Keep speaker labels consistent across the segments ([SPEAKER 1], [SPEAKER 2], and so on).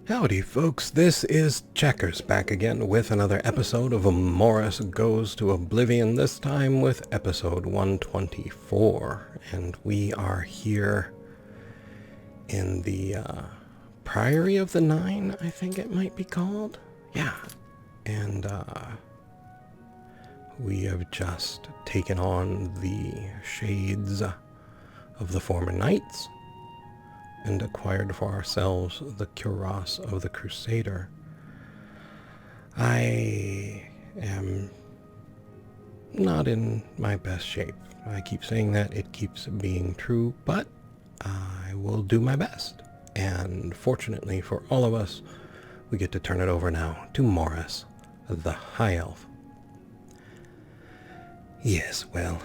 [SPEAKER 1] Howdy folks, this is Checkers back again with another episode of Morous Goes to Oblivion, this time with episode 124. And we are here in the Priory of the Nine, I think it might be called. Yeah. And we have just taken on the shades of the former knights and acquired for ourselves the cuirass of the Crusader. I am not in my best shape. I keep saying that, it keeps being true, but I will do my best. And fortunately for all of us, we get to turn it over now to Morous, the High Elf. Yes, well,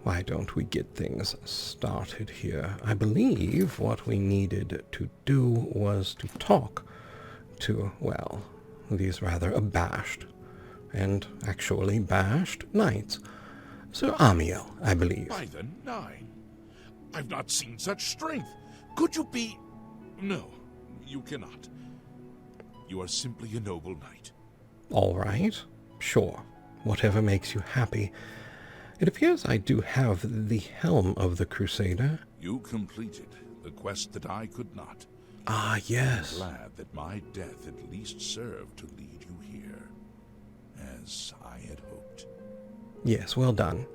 [SPEAKER 1] why don't we get things started here? I believe what we needed to do was to talk to, well, these rather abashed, and actually bashed, knights. Sir Amiel, I believe.
[SPEAKER 2] By the Nine! I've not seen such strength! Could you be... No, you cannot. You are simply a noble knight.
[SPEAKER 1] All right, sure. Whatever makes you happy. It appears I do have the helm of the Crusader.
[SPEAKER 2] You completed the quest that I could not.
[SPEAKER 1] Ah, yes.
[SPEAKER 2] I'm glad that my death at least served to lead you here, as I had hoped.
[SPEAKER 1] Yes, well done.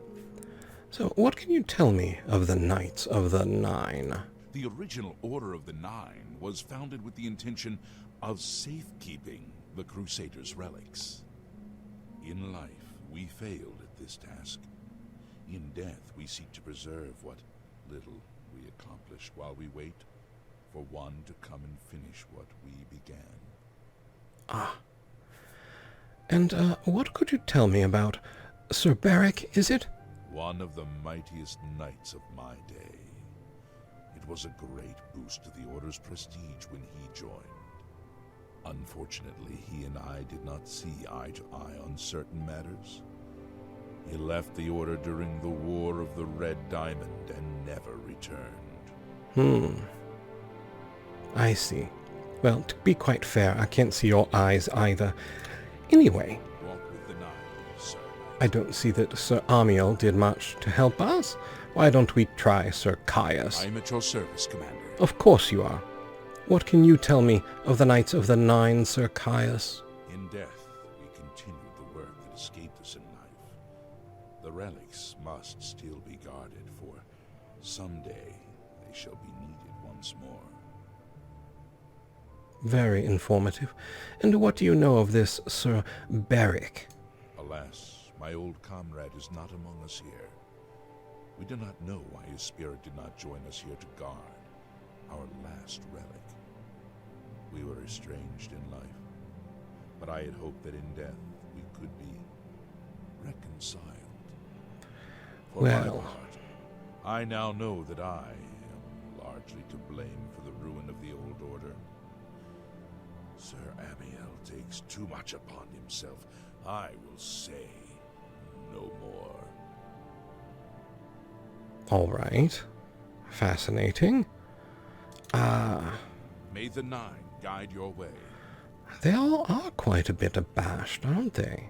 [SPEAKER 1] So, what can you tell me of the Knights of the Nine?
[SPEAKER 2] The original Order of the Nine was founded with the intention of safekeeping the Crusader's relics. In life, we failed at this task. In death, we seek to preserve what little we accomplish while we wait for one to come and finish what we began.
[SPEAKER 1] Ah. And, what could you tell me about Sir Beric, is it?
[SPEAKER 2] One of the mightiest knights of my day. It was a great boost to the Order's prestige when he joined. Unfortunately, he and I did not see eye to eye on certain matters. He left the Order during the War of the Red Diamond and never returned.
[SPEAKER 1] I see. Well, to be quite fair, I can't see your eyes either. Anyway,
[SPEAKER 2] Walk with the Nine, sir.
[SPEAKER 1] I don't see that Sir Amiel did much to help us. Why don't we try Sir Caius?
[SPEAKER 2] I am at your service, Commander.
[SPEAKER 1] Of course you are. What can you tell me of the Knights of the Nine, Sir Caius?
[SPEAKER 2] In death, we continued the work that escaped us in life. The relics must still be guarded, for someday they shall be needed once more.
[SPEAKER 1] Very informative. And what do you know of this Sir Beric?
[SPEAKER 2] Alas, my old comrade is not among us here. We do not know why his spirit did not join us here to guard our last relic. We were estranged in life, but I had hoped that in death we could be reconciled. For my
[SPEAKER 1] Well,
[SPEAKER 2] part, I now know that I am largely to blame for the ruin of the old order. Sir Amiel takes too much upon himself. I will say no more.
[SPEAKER 1] all right. Fascinating.
[SPEAKER 2] May the Nine guide your way.
[SPEAKER 1] They all are quite a bit abashed, aren't they?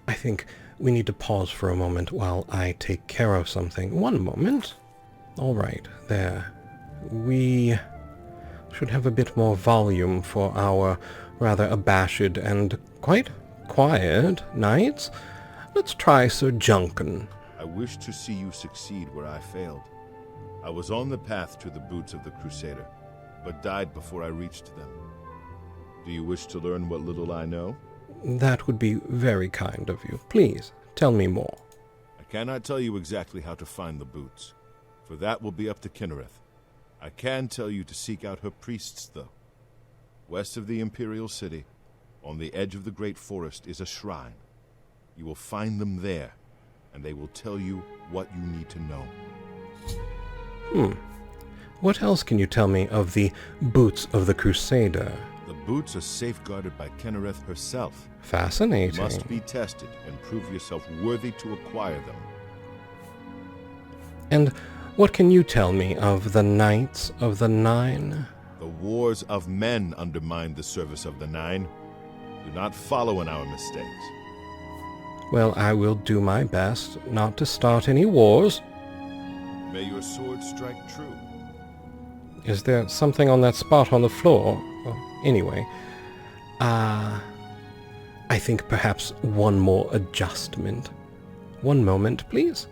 [SPEAKER 1] I think we need to pause for a moment while I take care of something. One moment. All right, there. We should have a bit more volume for our rather abashed and quite quiet knights. Let's try Sir Juncan.
[SPEAKER 3] I wish to see you succeed where I failed. I was on the path to the boots of the Crusader, but died before I reached them. Do you wish to learn what little I know?
[SPEAKER 1] That would be very kind of you. Please, tell me more.
[SPEAKER 3] I cannot tell you exactly how to find the boots, for that will be up to Kinnereth. I can tell you to seek out her priests, though. West of the Imperial City, on the edge of the Great Forest, is a shrine. You will find them there, and they will tell you what you need to know.
[SPEAKER 1] What else can you tell me of the boots of the Crusader?
[SPEAKER 3] The boots are safeguarded by Kinnereth herself.
[SPEAKER 1] Fascinating.
[SPEAKER 3] You must be tested and prove yourself worthy to acquire them.
[SPEAKER 1] And What can you tell me of the Knights of the Nine?
[SPEAKER 3] The wars of men undermine the service of the Nine. Do not follow in our mistakes.
[SPEAKER 1] Well, I will do my best not to start any wars.
[SPEAKER 3] May your sword strike true.
[SPEAKER 1] Is there something on that spot on the floor? Well, anyway, I think perhaps one more adjustment. One moment, please.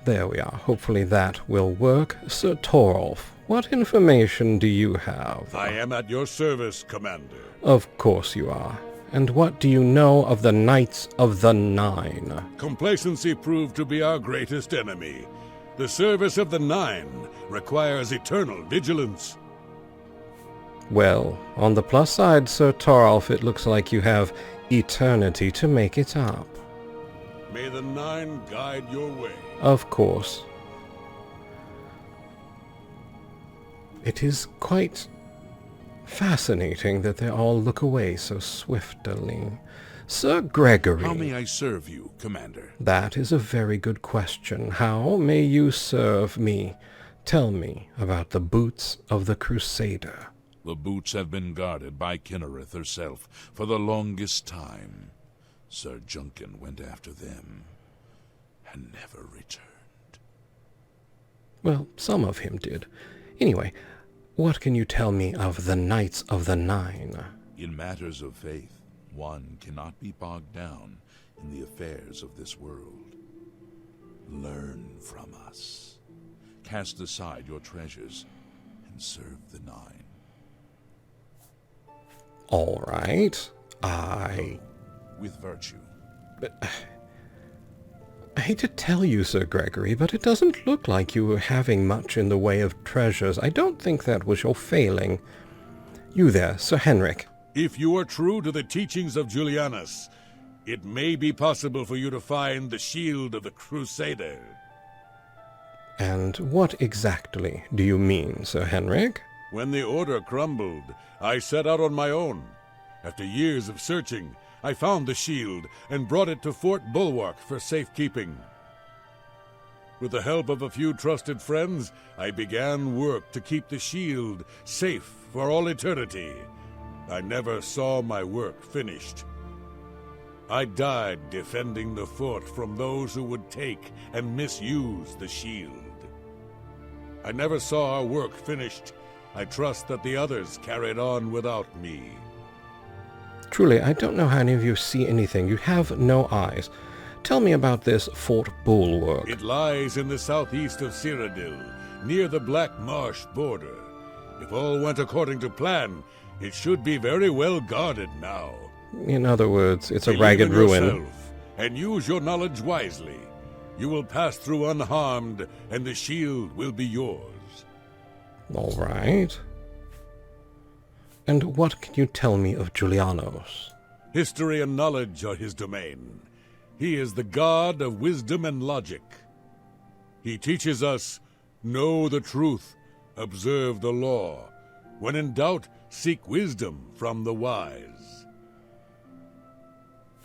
[SPEAKER 1] There we are. Hopefully that will work. Sir Torolf, what information do you have?
[SPEAKER 4] I am at your service, Commander.
[SPEAKER 1] Of course you are. And what do you know of the Knights of the Nine?
[SPEAKER 4] Complacency proved to be our greatest enemy. The service of the Nine requires eternal vigilance.
[SPEAKER 1] Well, on the plus side, Sir Torolf, it looks like you have eternity to make it up.
[SPEAKER 4] May the Nine guide your way.
[SPEAKER 1] Of course. It is quite fascinating that they all look away so swiftly. Sir Gregory.
[SPEAKER 2] How may I serve you, Commander?
[SPEAKER 1] That is a very good question. How may you serve me? Tell me about the boots of the Crusader.
[SPEAKER 2] The boots have been guarded by Kinnereth herself for the longest time. Sir Junkin went after them and never returned.
[SPEAKER 1] Well, some of him did. Anyway, what can you tell me of the Knights of the Nine?
[SPEAKER 2] In matters of faith, one cannot be bogged down in the affairs of this world. Learn from us. Cast aside your treasures and serve the Nine.
[SPEAKER 1] All right.
[SPEAKER 2] With virtue.
[SPEAKER 1] I hate to tell you, Sir Gregory, but it doesn't look like you were having much in the way of treasures. I don't think that was your failing. You there, Sir Henrik.
[SPEAKER 4] If you are true to the teachings of Julianus, it may be possible for you to find the shield of the Crusader.
[SPEAKER 1] And what exactly do you mean, Sir Henrik?
[SPEAKER 4] When the order crumbled, I set out on my own. After years of searching, I found the shield and brought it to Fort Bulwark for safekeeping. With the help of a few trusted friends, I began work to keep the shield safe for all eternity. I never saw my work finished. I died defending the fort from those who would take and misuse the shield. I never saw our work finished. I trust that the others carried on without me.
[SPEAKER 1] Truly, I don't know how any of you see anything. You have no eyes. Tell me about this Fort Bulwark.
[SPEAKER 4] It lies in the southeast of Cyrodiil, near the Black Marsh border. If all went according to plan, it should be very well guarded now.
[SPEAKER 1] In other words, it's a
[SPEAKER 4] Believe
[SPEAKER 1] ragged
[SPEAKER 4] in
[SPEAKER 1] ruin.
[SPEAKER 4] yourself, and use your knowledge wisely. You will pass through unharmed, and the shield will be yours.
[SPEAKER 1] All right. And what can you tell me of Julianos?
[SPEAKER 4] History and knowledge are his domain. He is the god of wisdom and logic. He teaches us, know the truth, observe the law. When in doubt, seek wisdom from the wise.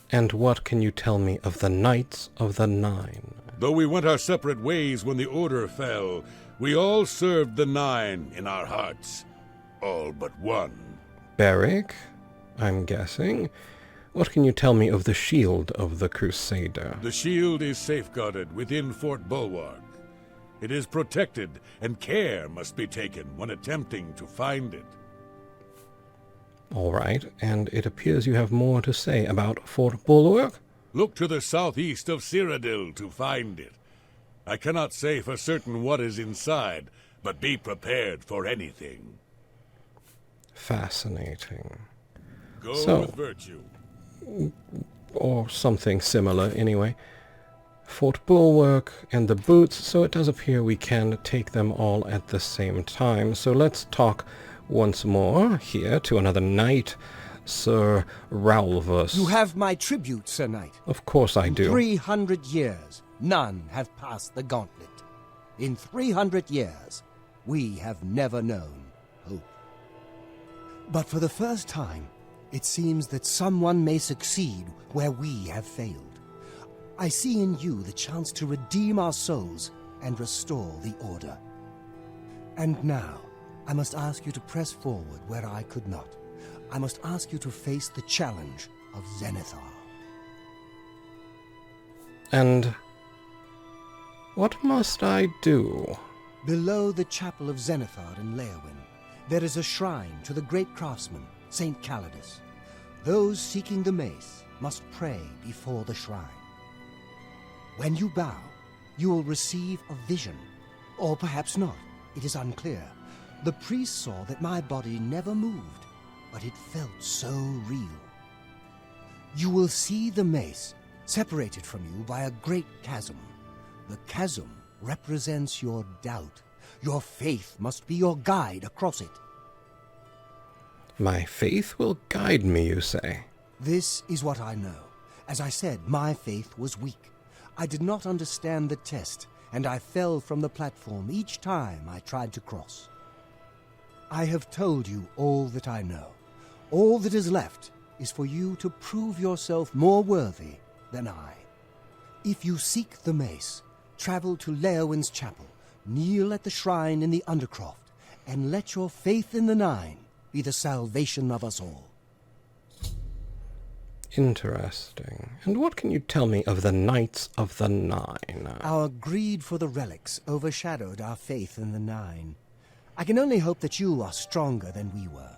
[SPEAKER 1] And what can you tell me of the Knights of the Nine?
[SPEAKER 4] Though we went our separate ways when the order fell, we all served the Nine in our hearts. All but one.
[SPEAKER 1] Beric, I'm guessing. What can you tell me of the shield of the Crusader?
[SPEAKER 4] The shield is safeguarded within Fort Bulwark. It is protected, and care must be taken when attempting to find it.
[SPEAKER 1] All right, and it appears you have more to say about Fort Bulwark?
[SPEAKER 4] Look to the southeast of Cyrodiil to find it. I cannot say for certain what is inside, but be prepared for anything.
[SPEAKER 1] Fascinating.
[SPEAKER 4] Go with virtue.
[SPEAKER 1] Or something similar, anyway. Fort Bulwark and the boots, so it does appear we can take them all at the same time. So let's talk once more here to another knight, Sir Ralvus.
[SPEAKER 5] You have my tribute, Sir Knight.
[SPEAKER 1] Of course I do.
[SPEAKER 5] 300 years, none have passed the gauntlet. In 300 years, we have never known hope. But for the first time, it seems that someone may succeed where we have failed. I see in you the chance to redeem our souls and restore the order. And now, I must ask you to press forward where I could not. I must ask you to face the challenge of Zenithar.
[SPEAKER 1] And what must I do?
[SPEAKER 5] Below the chapel of Zenithar in Leowyn, there is a shrine to the great craftsman, Saint Calidus. Those seeking the mace must pray before the shrine. When you bow, you will receive a vision. Or perhaps not. It is unclear. The priest saw that my body never moved, but it felt so real. You will see the mace separated from you by a great chasm. The chasm represents your doubt. Your faith must be your guide across it.
[SPEAKER 1] My faith will guide me, you say?
[SPEAKER 5] This is what I know. As I said, my faith was weak. I did not understand the test, and I fell from the platform each time I tried to cross. I have told you all that I know. All that is left is for you to prove yourself more worthy than I. If you seek the mace, travel to Leowyn's chapel, kneel at the shrine in the Undercroft, and let your faith in the Nine be the salvation of us all.
[SPEAKER 1] Interesting. And what can you tell me of the Knights of the Nine?
[SPEAKER 5] Our greed for the relics overshadowed our faith in the Nine. I can only hope that you are stronger than we were.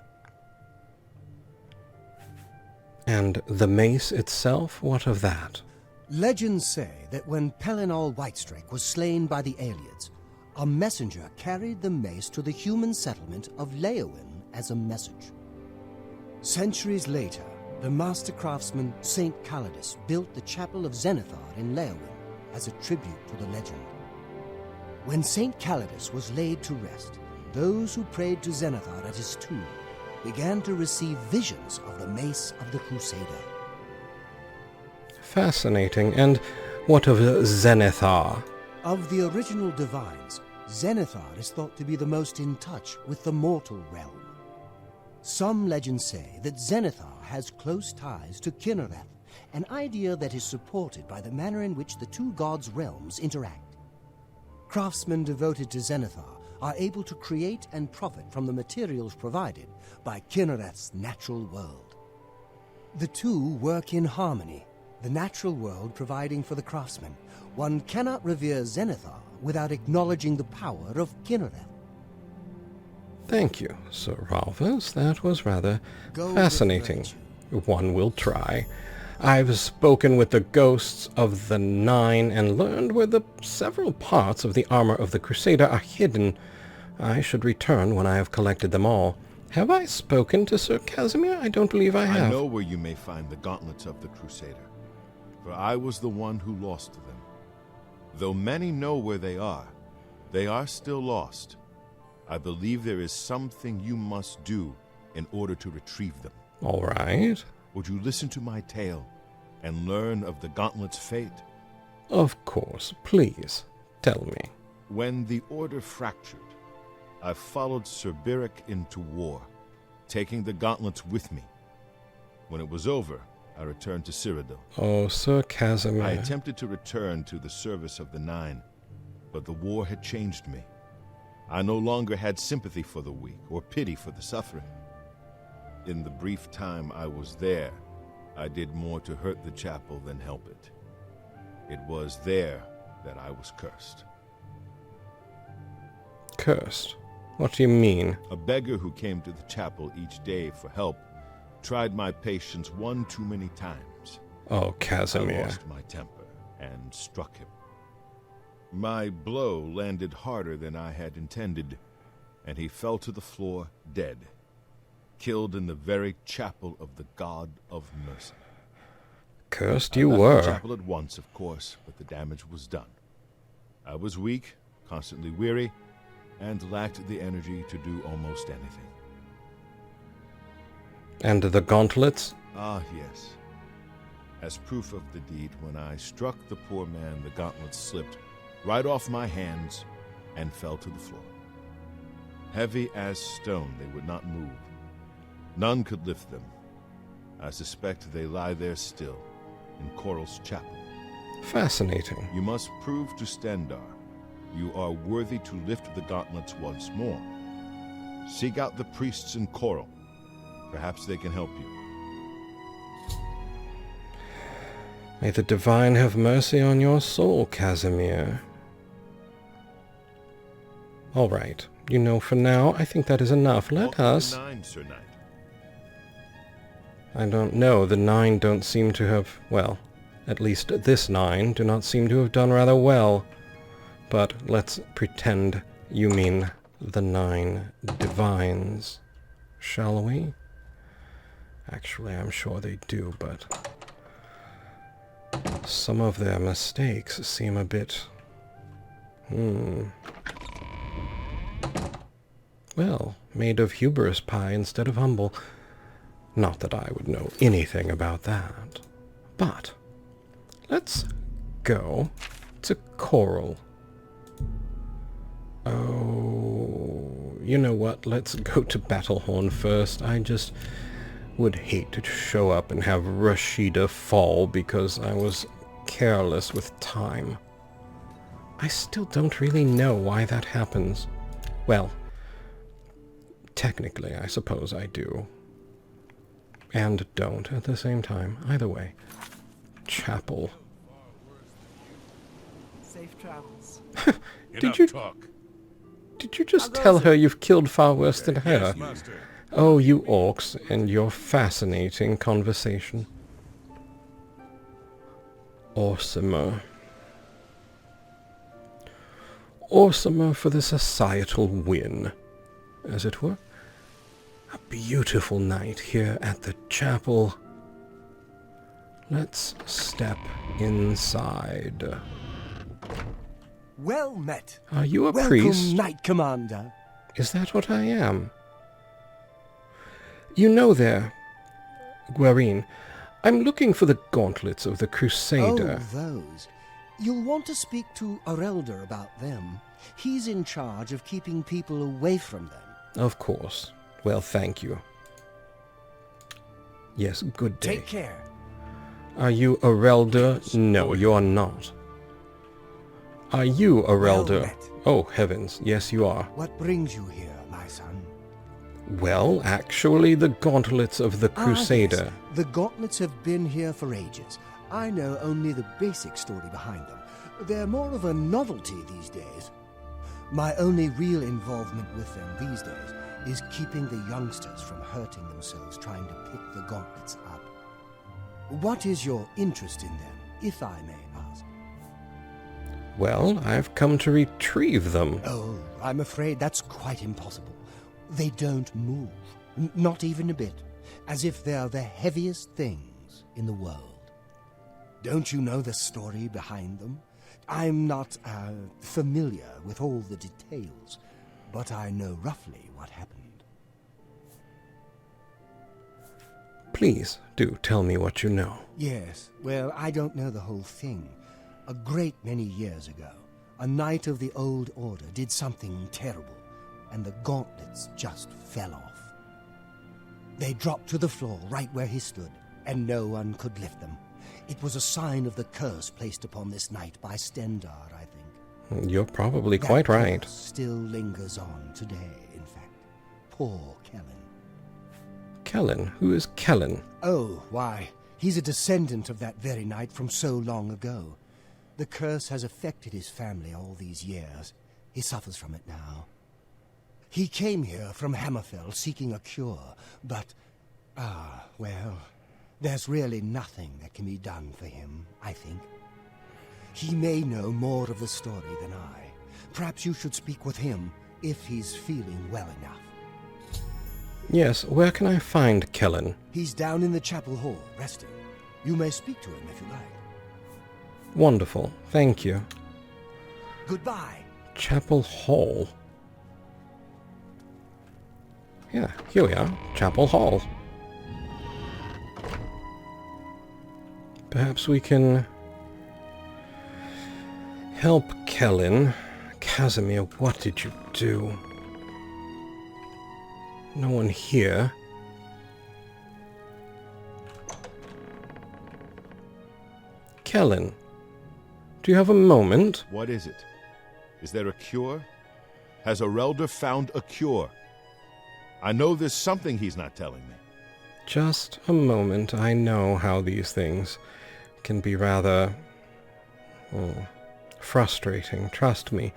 [SPEAKER 1] And the mace itself, what of that?
[SPEAKER 5] Legends say that when Pelinal Whitestrake was slain by the Aelids, a messenger carried the mace to the human settlement of Leowyn as a message. Centuries later, the master craftsman Saint Calidus built the chapel of Zenithar in Leowyn as a tribute to the legend. When Saint Calidus was laid to rest, those who prayed to Zenithar at his tomb began to receive visions of the mace of the Crusader.
[SPEAKER 1] Fascinating. And what of Zenithar?
[SPEAKER 5] Of the original divines, Zenithar is thought to be the most in touch with the mortal realm. Some legends say that Zenithar has close ties to Kinnereth, an idea that is supported by the manner in which the two gods' realms interact. Craftsmen devoted to Zenithar are able to create and profit from the materials provided by Kinnereth's natural world. The two work in harmony, the natural world providing for the craftsman. One cannot revere Zenithar without acknowledging the power of Kinnereth.
[SPEAKER 1] Thank you, Sir Ralphus. That was rather
[SPEAKER 5] Go
[SPEAKER 1] fascinating.
[SPEAKER 5] with
[SPEAKER 1] One will try. I've spoken with the ghosts of the Nine and learned where the several parts of the armor of the Crusader are hidden. I should return when I have collected them all. Have I spoken to Sir Casimir? I don't believe I have.
[SPEAKER 3] I know where you may find the gauntlets of the Crusader, for I was the one who lost them. Though many know where they are still lost. I believe there is something you must do in order to retrieve them.
[SPEAKER 1] All right.
[SPEAKER 3] Would you listen to my tale and learn of the gauntlet's fate?
[SPEAKER 1] Of course. Please, tell me.
[SPEAKER 3] When the Order fractured, I followed Sir Beric into war, taking the gauntlets with me. When it was over, I returned to Cyrodiil.
[SPEAKER 1] Oh, Sir Casimir.
[SPEAKER 3] I attempted to return to the service of the Nine, but the war had changed me. I no longer had sympathy for the weak or pity for the suffering. In the brief time I was there, I did more to hurt the chapel than help it. It was there that I was cursed.
[SPEAKER 1] Cursed? What do you mean?
[SPEAKER 3] A beggar who came to the chapel each day for help tried my patience one too many times.
[SPEAKER 1] Oh,
[SPEAKER 3] I
[SPEAKER 1] Casimir.
[SPEAKER 3] lost my temper and struck him. My blow landed harder than I had intended, and he fell to the floor dead, killed in the very chapel of the God of Mercy.
[SPEAKER 1] Cursed
[SPEAKER 3] I
[SPEAKER 1] you
[SPEAKER 3] left
[SPEAKER 1] were.
[SPEAKER 3] the chapel at once, of course, but the damage was done. I was weak, constantly weary, and lacked the energy to do almost anything.
[SPEAKER 1] And the gauntlets?
[SPEAKER 3] Ah, yes. As proof of the deed, when I struck the poor man, the gauntlets slipped right off my hands and fell to the floor. Heavy as stone, they would not move. None could lift them. I suspect they lie there still, in Chorral's chapel.
[SPEAKER 1] Fascinating.
[SPEAKER 3] You must prove to Stendarr you are worthy to lift the gauntlets once more. Seek out the priests in Chorral. Perhaps they can help you.
[SPEAKER 1] May the Divine have mercy on your soul, Casimir. All right. You know, for now, I think that is enough. Let us...
[SPEAKER 3] The 9, Sir Knight.
[SPEAKER 1] I don't know. The 9 don't seem to have... Well, at least this 9 do not seem to have done rather well. But let's pretend you mean the 9 divines, shall we? Actually, I'm sure they do, but... some of their mistakes seem a bit... Well, made of hubris pie instead of humble. Not that I would know anything about that. But let's go to Chorral. Oh, you know what? Let's go to Battlehorn first. I just would hate to show up and have Rashida fall because I was careless with time. I still don't really know why that happens. Well, technically, I suppose I do. And don't at the same time. Either way. Chapel.
[SPEAKER 6] Safe travels.
[SPEAKER 1] Did you just tell her you've killed far worse than her?
[SPEAKER 4] Yes, master.
[SPEAKER 1] Oh, you orcs and your fascinating conversation. Awesomer. Awesomer for the societal win, as it were. A beautiful night here at the chapel. Let's step inside.
[SPEAKER 5] Well met.
[SPEAKER 1] Are you a
[SPEAKER 5] Welcome,
[SPEAKER 1] priest?
[SPEAKER 5] Knight Commander.
[SPEAKER 1] Is that what I am? You know there, Guarine, I'm looking for the gauntlets of the Crusader.
[SPEAKER 5] Oh, those. You'll want to speak to Arelder about them. He's in charge of keeping people away from them.
[SPEAKER 1] Of course. Well, thank you. Yes, good day.
[SPEAKER 5] Take care.
[SPEAKER 1] Are you Arelder? No, you're not. Are you Arelder?
[SPEAKER 5] Well met.
[SPEAKER 1] Oh, heavens, yes you are.
[SPEAKER 5] What brings you here, my son?
[SPEAKER 1] Well, actually, the gauntlets of the Crusader.
[SPEAKER 5] Ah, yes. The gauntlets have been here for ages. I know only the basic story behind them. They're more of a novelty these days. My only real involvement with them these days is keeping the youngsters from hurting themselves trying to pick the gauntlets up. What is your interest in them, if I may ask?
[SPEAKER 1] Well, I've come to retrieve them.
[SPEAKER 5] Oh, I'm afraid that's quite impossible. They don't move, not even a bit, as if they're the heaviest things in the world. Don't you know the story behind them? I'm not familiar with all the details, but I know roughly what happened.
[SPEAKER 1] Please, do tell me what you know.
[SPEAKER 5] Yes, well, I don't know the whole thing. A great many years ago, a knight of the Old Order did something terrible, and the gauntlets just fell off. They dropped to the floor right where he stood, and no one could lift them. It was a sign of the curse placed upon this knight by Stendar, I think.
[SPEAKER 1] You're probably quite right.
[SPEAKER 5] Curse still lingers on today, in fact. Poor Kellen.
[SPEAKER 1] Kellen? Who is Kellen?
[SPEAKER 5] Oh, why, he's a descendant of that very knight from so long ago. The curse has affected his family all these years. He suffers from it now. He came here from Hammerfell seeking a cure, but, well, there's really nothing that can be done for him, I think. He may know more of the story than I. Perhaps you should speak with him if he's feeling well enough.
[SPEAKER 1] Yes, where can I find Kellen?
[SPEAKER 5] He's down in the chapel hall, resting. You may speak to him if you like.
[SPEAKER 1] Wonderful, thank you.
[SPEAKER 5] Goodbye.
[SPEAKER 1] Chapel Hall. Yeah, here we are. Chapel Hall. Perhaps we can help Kellen. Casimir, what did you do? No one here. Kellen, do you have a moment?
[SPEAKER 3] What is it? Is there a cure? Has Arelder found a cure? I know there's something he's not telling me.
[SPEAKER 1] Just a moment. I know how these things can be rather frustrating, trust me.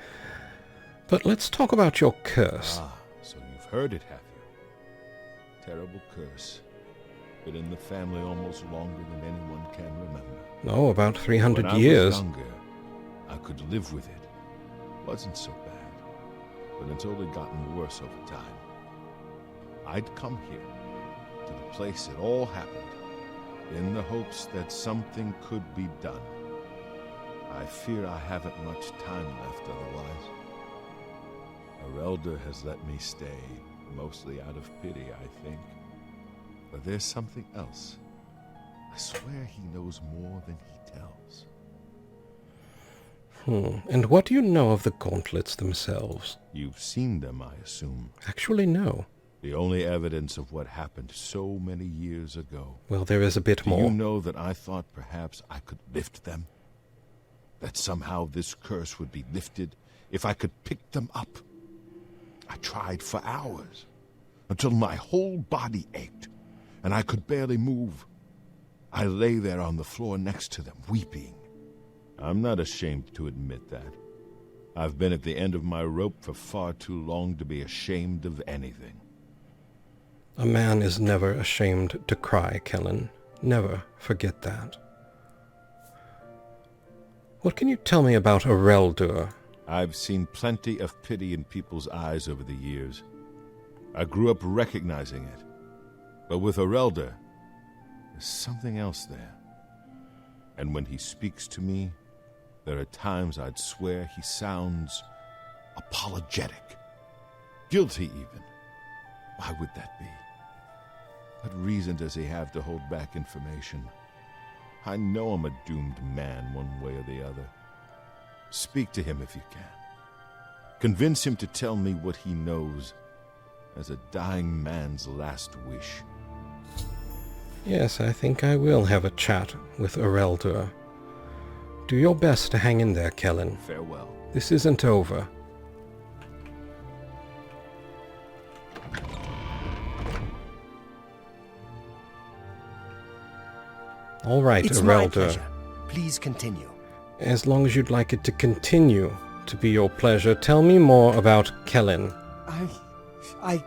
[SPEAKER 1] But let's talk about your curse.
[SPEAKER 3] Ah, so you've heard it, have you? Terrible curse. Been in the family almost longer than anyone can remember.
[SPEAKER 1] Oh, about 300
[SPEAKER 3] when
[SPEAKER 1] years.
[SPEAKER 3] I was younger, I could live with it. Wasn't so bad. But it's only gotten worse over time. I'd come here, to the place it all happened, in the hopes that something could be done. I fear I haven't much time left otherwise. Arelder has let me stay, mostly out of pity, I think. But there's something else. I swear he knows more than he tells.
[SPEAKER 1] And what do you know of the Gauntlets themselves?
[SPEAKER 3] You've seen them, I assume.
[SPEAKER 1] Actually, no.
[SPEAKER 3] The only evidence of what happened so many years ago.
[SPEAKER 1] Well, there is a bit
[SPEAKER 3] Do
[SPEAKER 1] more.
[SPEAKER 3] you know that I thought perhaps I could lift them? That somehow this curse would be lifted if I could pick them up? I tried for hours, until my whole body ached, and I could barely move. I lay there on the floor next to them, weeping. I'm not ashamed to admit that. I've been at the end of my rope for far too long to be ashamed of anything.
[SPEAKER 1] A man is never ashamed to cry, Kellen. Never forget that. What can you tell me about Arelder?
[SPEAKER 3] I've seen plenty of pity in people's eyes over the years. I grew up recognizing it. But with Arelder, there's something else there. And when he speaks to me, there are times I'd swear he sounds apologetic. Guilty, even. Why would that be? What reason does he have to hold back information? I know I'm a doomed man one way or the other. Speak to him if you can. Convince him to tell me what he knows as a dying man's last wish.
[SPEAKER 1] Yes, I think I will have a chat with Arelder. Do your best to hang in there, Kellen.
[SPEAKER 3] Farewell.
[SPEAKER 1] This isn't over. All right,
[SPEAKER 5] It's my
[SPEAKER 1] Arelder.
[SPEAKER 5] pleasure. Please continue.
[SPEAKER 1] As long as you'd like it to continue to be your pleasure, tell me more about Kellen.
[SPEAKER 5] I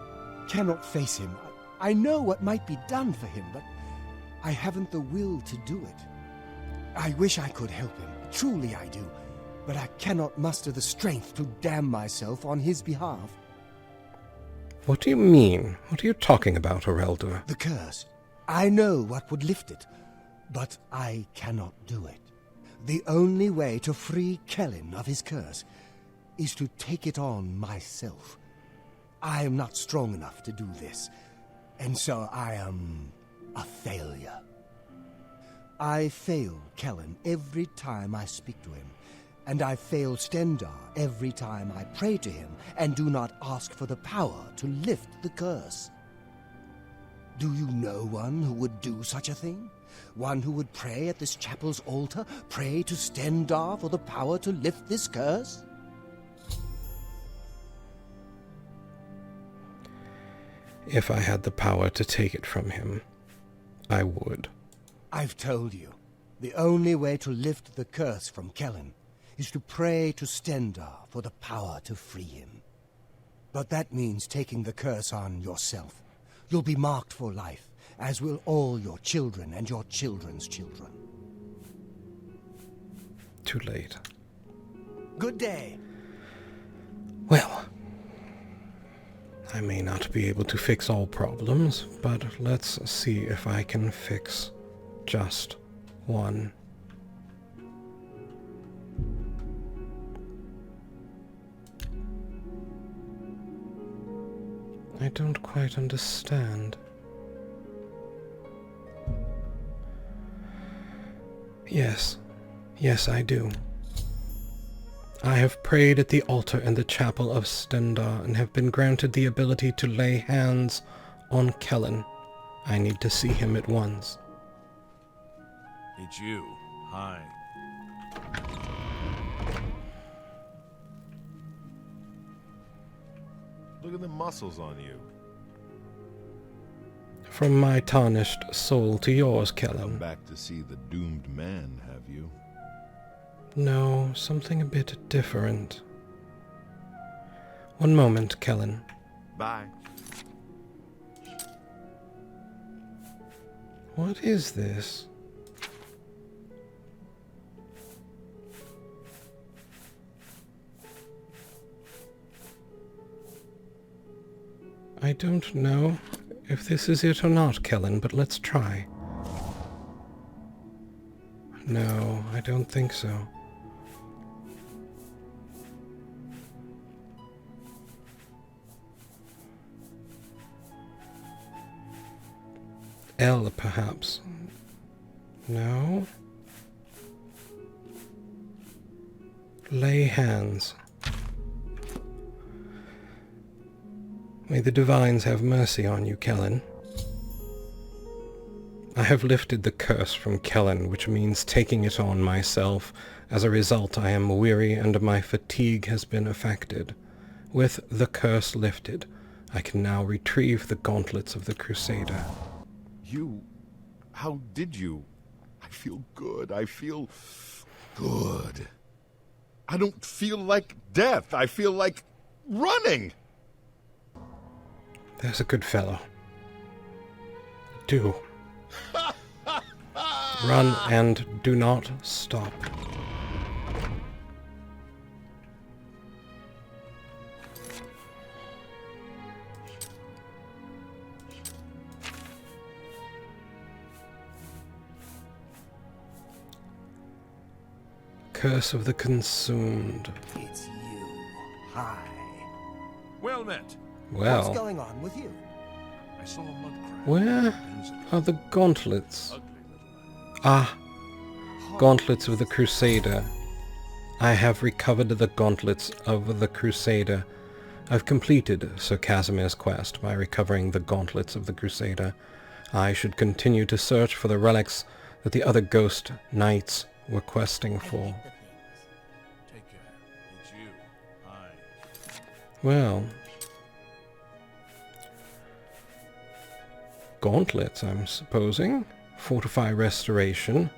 [SPEAKER 5] cannot face him. I know what might be done for him, but I haven't the will to do it. I wish I could help him. Truly I do. But I cannot muster the strength to damn myself on his behalf.
[SPEAKER 1] What do you mean? What are you talking about, Arelder?
[SPEAKER 5] The curse. I know what would lift it, but I cannot do it. The only way to free Kellen of his curse is to take it on myself. I am not strong enough to do this, and so I am a failure. I fail Kellen every time I speak to him, and I fail Stendar every time I pray to him and do not ask for the power to lift the curse. Do you know one who would do such a thing? One who would pray at this chapel's altar, pray to Stendar for the power to lift this curse?
[SPEAKER 1] If I had the power to take it from him, I would.
[SPEAKER 5] I've told you, the only way to lift the curse from Kellen is to pray to Stendar for the power to free him. But that means taking the curse on yourself. You'll be marked for life, as will all your children and your children's children.
[SPEAKER 1] Too late.
[SPEAKER 5] Good day.
[SPEAKER 1] Well, I may not be able to fix all problems, but let's see if I can fix just one. I don't quite understand. Yes, I do. I have prayed at the altar in the chapel of Stendar and have been granted the ability to lay hands on Kellen. I need to see him at once.
[SPEAKER 6] It's you. Hi.
[SPEAKER 3] Look at the muscles on you.
[SPEAKER 1] From my tarnished soul to yours,
[SPEAKER 3] Come
[SPEAKER 1] Kellen.
[SPEAKER 3] back to see the doomed man, have you?
[SPEAKER 1] No, something a bit different. One moment, Kellen.
[SPEAKER 3] Bye.
[SPEAKER 1] What is this? I don't know if this is it or not, Kellen, but let's try. No, I don't think so. L, perhaps. No. Lay hands. May the divines have mercy on you, Kellen. I have lifted the curse from Kellen, which means taking it on myself. As a result, I am weary and my fatigue has been affected. With the curse lifted, I can now retrieve the gauntlets of the Crusader.
[SPEAKER 3] You... How did you? I feel good. I feel... good. I don't feel like death. I feel like running.
[SPEAKER 1] There's a good fellow. Do. Run and do not stop. Curse of the Consumed.
[SPEAKER 5] It's you. Hi.
[SPEAKER 2] Well met.
[SPEAKER 5] What's
[SPEAKER 1] Well,
[SPEAKER 5] going on with you?
[SPEAKER 2] I saw a mud crab.
[SPEAKER 1] where are the gauntlets?
[SPEAKER 2] Ugly little man.
[SPEAKER 1] Ah, gauntlets of the Crusader. I have recovered the gauntlets of the Crusader. I've completed Sir Casimir's quest by recovering the gauntlets of the Crusader. I should continue to search for the relics that the other ghost knights were questing for.
[SPEAKER 2] Take care. It's you. Hi.
[SPEAKER 1] Well, gauntlets, I'm supposing. Fortify restoration.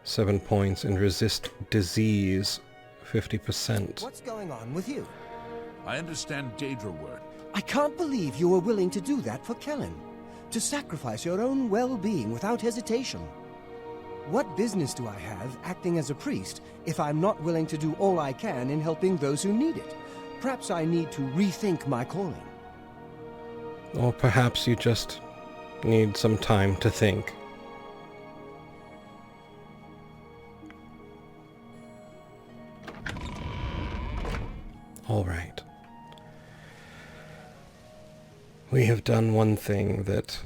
[SPEAKER 1] 7 points and resist disease. 50%.
[SPEAKER 5] What's going on with you?
[SPEAKER 2] I understand Daedra word.
[SPEAKER 5] I can't believe you were willing to do that for Kellen. To sacrifice your own well-being without hesitation. What business do I have acting as a priest if I'm not willing to do all I can in helping those who need it? Perhaps I need to rethink my calling.
[SPEAKER 1] Or perhaps you just need some time to think. All right. We have done one thing that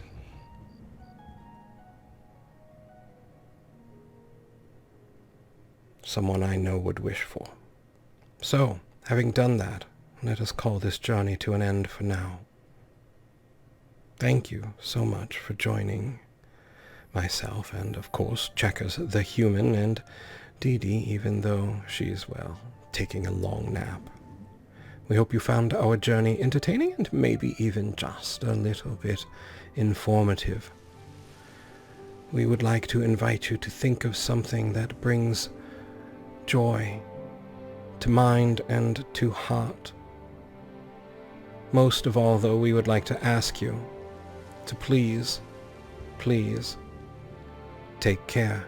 [SPEAKER 1] someone I know would wish for. So, having done that, let us call this journey to an end for now. Thank you so much for joining myself and, of course, Checkers the human and Dee Dee, even though she's, well, taking a long nap. We hope you found our journey entertaining and maybe even just a little bit informative. We would like to invite you to think of something that brings joy to mind and to heart. Most of all, though, we would like to ask you to please, please take care.